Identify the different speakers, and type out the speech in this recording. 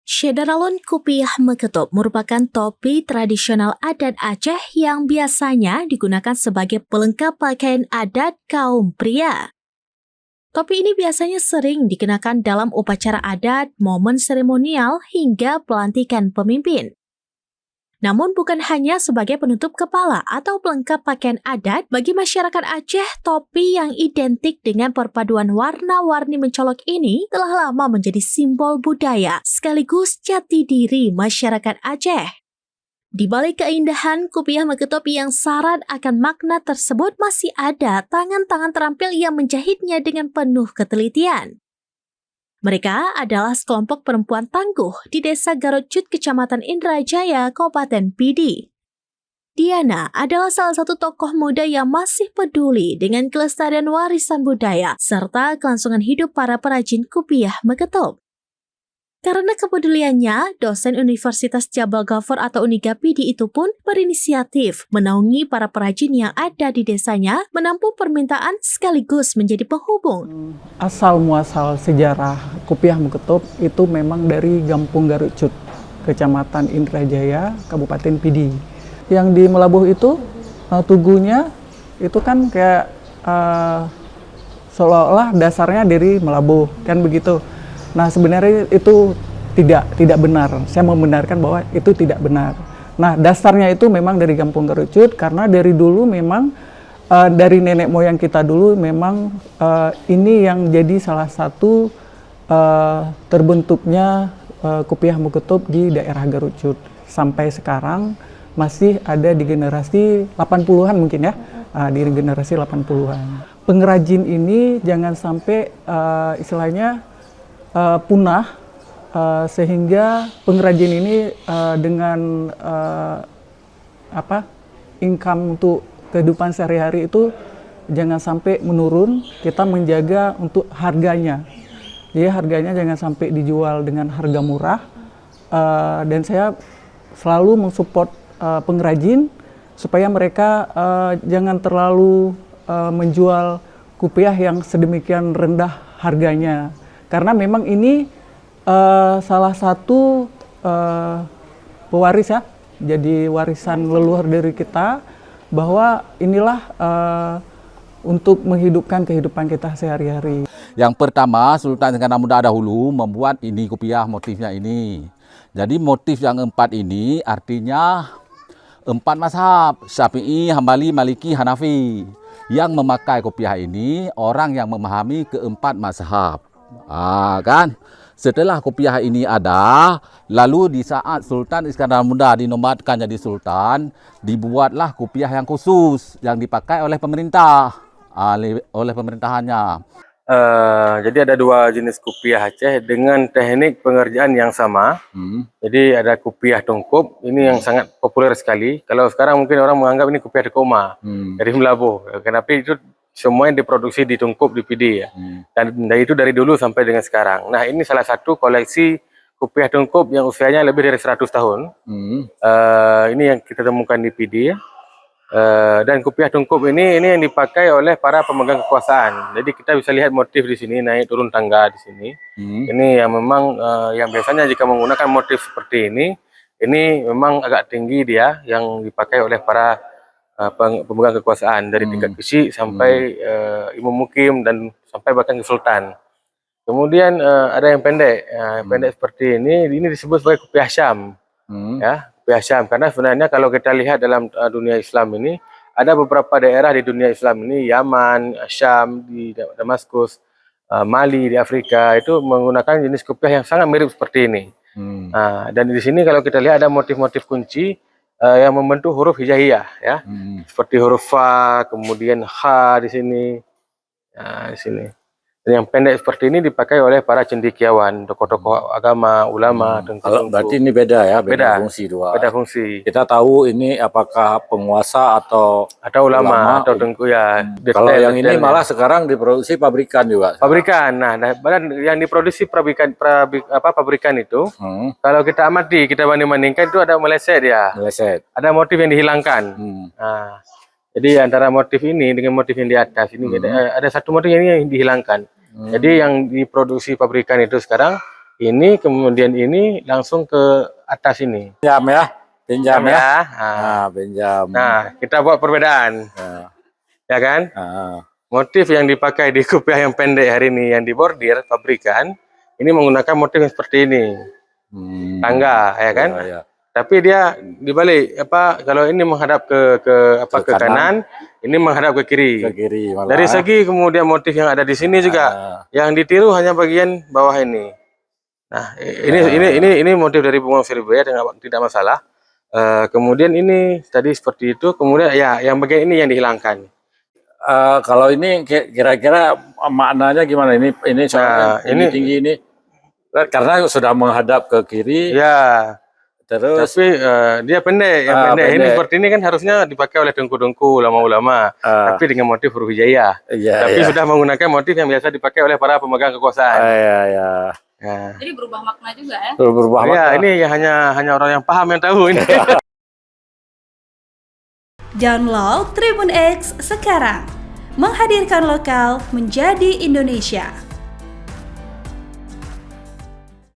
Speaker 1: Syederalun Kupiah Meketup merupakan topi tradisional adat Aceh yang biasanya digunakan sebagai pelengkap pakaian adat kaum pria. Topi ini biasanya sering dikenakan dalam upacara adat, momen seremonial, hingga pelantikan pemimpin. Namun bukan hanya sebagai penutup kepala atau pelengkap pakaian adat, bagi masyarakat Aceh, topi yang identik dengan perpaduan warna-warni mencolok ini telah lama menjadi simbol budaya sekaligus jati diri masyarakat Aceh. Di balik keindahan Kupiah Meketup yang syarat akan makna tersebut, masih ada tangan-tangan terampil yang menjahitnya dengan penuh ketelitian. Mereka adalah sekelompok perempuan tangguh di Desa Garutcut, Kecamatan Indrajaya, Kabupaten Pidi. Diana adalah salah satu tokoh muda yang masih peduli dengan kelestarian warisan budaya serta kelangsungan hidup para perajin Kupiah Meketup. Karena kepeduliannya, dosen Universitas Jabal Ghaffar atau Uniga Pidi itu pun berinisiatif menaungi para perajin yang ada di desanya menampung permintaan sekaligus menjadi penghubung.
Speaker 2: Asal muasal sejarah Kupiah Meketup itu memang dari Gampung Garutcut, Kecamatan Indrajaya, Kabupaten Pidi. Yang di Melabuh itu tugunya itu kan kayak seolah-olah dasarnya dari Melabuh, kan begitu. Nah, sebenarnya itu tidak benar. Saya membenarkan bahwa itu tidak benar. Nah, dasarnya itu memang dari Gampung Garutcut karena dari dulu memang dari nenek moyang kita dulu memang ini yang jadi salah satu terbentuknya Kupiah Meketup di daerah Garutcut. Sampai sekarang masih ada di generasi 80-an mungkin ya, di generasi 80-an. Pengrajin ini jangan sampai istilahnya punah, sehingga pengrajin ini dengan income untuk kehidupan sehari-hari itu jangan sampai menurun. Kita menjaga untuk harganya, jadi harganya jangan sampai dijual dengan harga murah, dan saya selalu mensupport pengrajin supaya mereka jangan terlalu menjual kupiah yang sedemikian rendah harganya. Karena memang ini salah satu pewaris ya, jadi warisan leluhur dari kita, bahwa inilah untuk menghidupkan kehidupan kita sehari-hari.
Speaker 3: Yang pertama, Sultan Iskandar Muda dahulu membuat ini kupiah motifnya ini. Jadi motif yang 4 ini artinya 4 mazhab, Syafi'i, Hambali, Maliki, Hanafi. Yang memakai kupiah ini orang yang memahami keempat mazhab. Kan? Setelah kupiah ini ada, lalu di saat Sultan Iskandar Muda dinobatkan jadi sultan, dibuatlah kupiah yang khusus yang dipakai oleh pemerintah, oleh pemerintahannya.
Speaker 4: Jadi ada 2 jenis kupiah Aceh dengan teknik pengerjaan yang sama. Jadi ada kupiah tungkup, ini yang sangat populer sekali. Kalau sekarang mungkin orang menganggap ini kupiah dekoma dari Melabuh. Kenapa itu semuanya diproduksi di tungkup di Pidi ya. Dan itu dari dulu sampai dengan sekarang. Nah, ini salah satu koleksi kupiah tungkup yang usianya lebih dari 100 tahun. Ini yang kita temukan di Pidi ya. Dan kupiah tungkup ini yang dipakai oleh para pemegang kekuasaan. Jadi kita bisa lihat motif di sini, naik turun tangga di sini. Ini yang memang yang biasanya jika menggunakan motif seperti ini memang agak tinggi dia, yang dipakai oleh para pemegang kekuasaan dari tingkat kecil sampai imam mukim dan sampai bahkan ke sultan. Kemudian ada yang pendek, pendek seperti ini disebut sebagai kupiah Syam. Ya, kupiah Syam, karena sebenarnya kalau kita lihat dalam dunia Islam ini ada beberapa daerah di dunia Islam ini, Yaman, Syam di Damaskus, Mali di Afrika, itu menggunakan jenis kupiah yang sangat mirip seperti ini. Dan di sini kalau kita lihat ada motif-motif kunci yang membentuk huruf hijaiyah ya, seperti huruf fa, kemudian ha di sini, di sini. Dan yang pendek seperti ini dipakai oleh para cendekiawan, tokoh-tokoh agama, ulama.
Speaker 5: Kalau berarti ini beda ya, beda fungsi dua.
Speaker 4: Beda fungsi.
Speaker 5: Kita tahu ini apakah penguasa atau
Speaker 4: ulama atau tengku ya.
Speaker 5: Kalau yang ini malah sekarang diproduksi pabrikan juga.
Speaker 4: Pabrikan. Nah, yang diproduksi pabrikan itu, kalau kita amati, kita banding-bandingkan itu ada meleset ya.
Speaker 5: Meleset.
Speaker 4: Ada motif yang dihilangkan. Nah, jadi antara motif ini dengan motif yang di atas ini ada satu motif yang dihilangkan. Jadi yang diproduksi pabrikan itu sekarang Ini kemudian ini langsung ke atas ini.
Speaker 5: Pinjam ya, pinjam ya.
Speaker 4: Nah,
Speaker 5: Pinjam.
Speaker 4: nah, kita buat perbedaan,
Speaker 5: Nah,
Speaker 4: ya kan? Motif yang dipakai di kopiah yang pendek hari ini yang dibordir pabrikan, ini menggunakan motif yang seperti ini, tangga, ya kan?
Speaker 5: Ya.
Speaker 4: Tapi dia dibalik, kalau ini menghadap ke kanan, ini menghadap ke kiri.
Speaker 5: Ke kiri malah.
Speaker 4: Dari segi kemudian motif yang ada di sini juga, yang ditiru hanya bagian bawah ini. Nah, ini motif dari bunga Siribaya tidak masalah. Kemudian ini tadi seperti itu, kemudian ya yang bagian ini yang dihilangkan.
Speaker 5: Kalau ini kira-kira maknanya gimana? Ini soalnya ini tinggi ini karena sudah menghadap ke kiri.
Speaker 4: Ya.
Speaker 5: Terus
Speaker 4: tapi dia pendek, yang pendek ini seperti ini kan harusnya dipakai oleh dengku-dengku ulama-ulama, tapi dengan motif huruf hijaiyah. Tapi sudah menggunakan motif yang biasa dipakai oleh para pemegang kekuasaan.
Speaker 5: Ya.
Speaker 6: Jadi berubah makna juga ya?
Speaker 5: Berubah makna.
Speaker 4: Ini hanya orang yang paham yang tahu ini.
Speaker 7: Download Tribun X sekarang, menghadirkan lokal menjadi Indonesia.